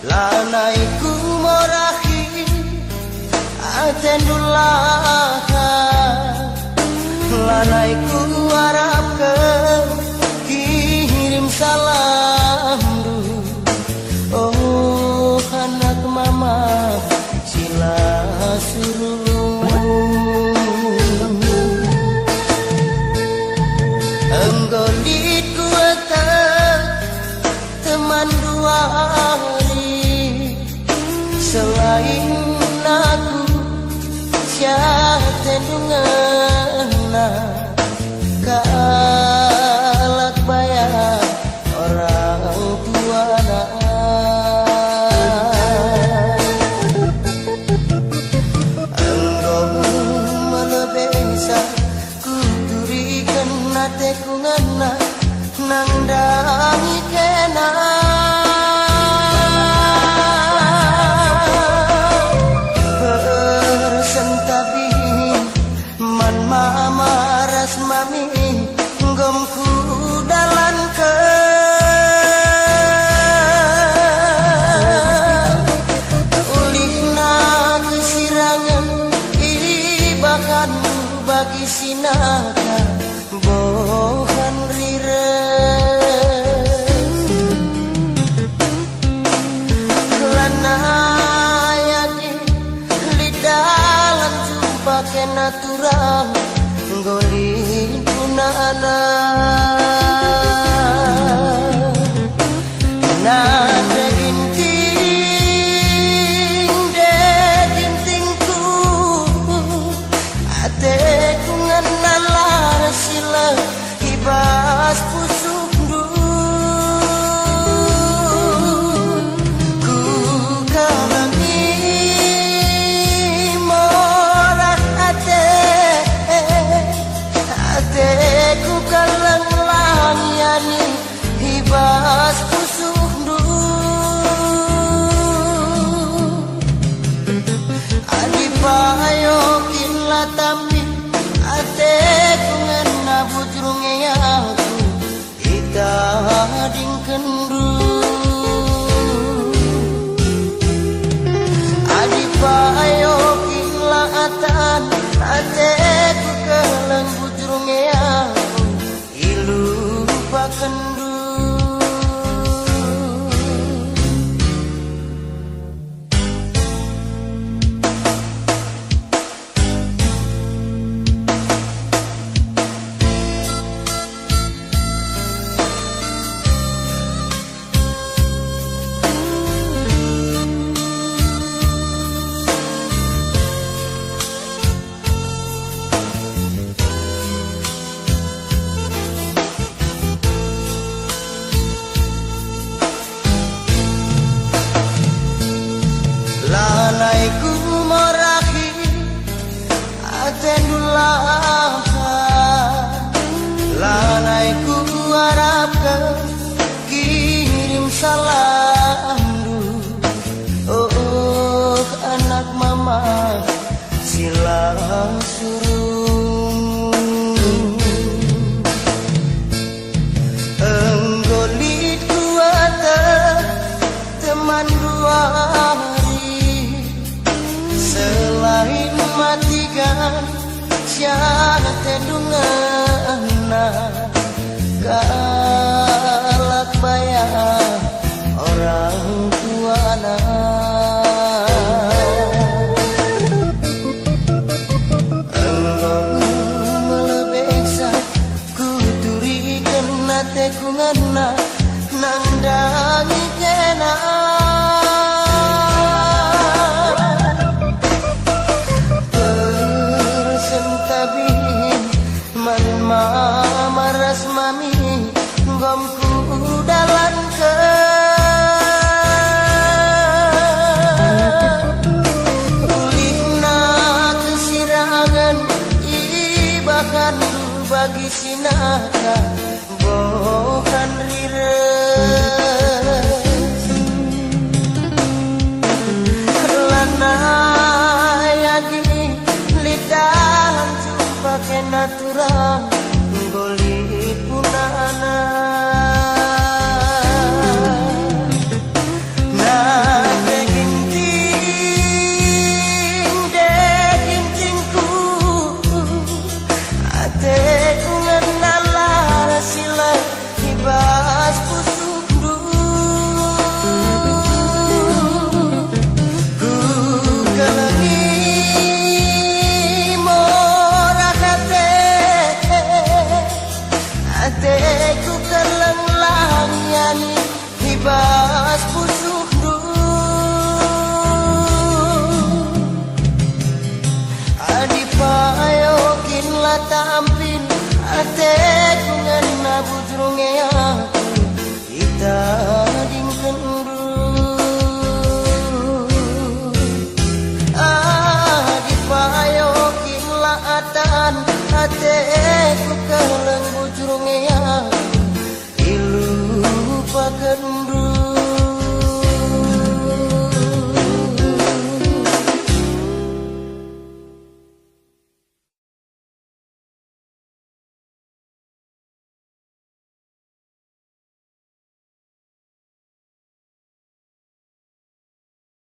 Lanaiku morahi atendulaha, lanaiku harapke kirim salam du. Oh anak mama sila suruh enggolit kuata teman dua hari. Selain aku siapa tendungan kalat bayar orang tua engkau melebesa kuturikan nateku ngana nangdangi kena. Maras mami gomku dalan ke ulihna kesirangan ibakan bagi sinaka bohan rire kelana yakin lidalan jumpa kenatural golin punana nada gintingku ateku nganalar sila ibas pusuk du ku kalangi morah ateku kalang langiani hibas pusuk du adipayo kinla tapi ateku ngena bujrunge aku ita dingkendu adipayo kinla atan ateku kalang bujrunge aku ilu pakendu. Lanaiku morahi atendulaha, lanaiku harapkan kirim salam du. Oh anak mama sila suruh enggolit kuata teman dua selain matikan siapa tendungan galak bayar orang tua engkau melebesa kuturikan nateku ngana nangdangi kena makan bagi sinaka bohan rires lana yagi lidah jumpa ke natural goli punana bas pusuk du adi payokin la tampil ate kungan na bujrunge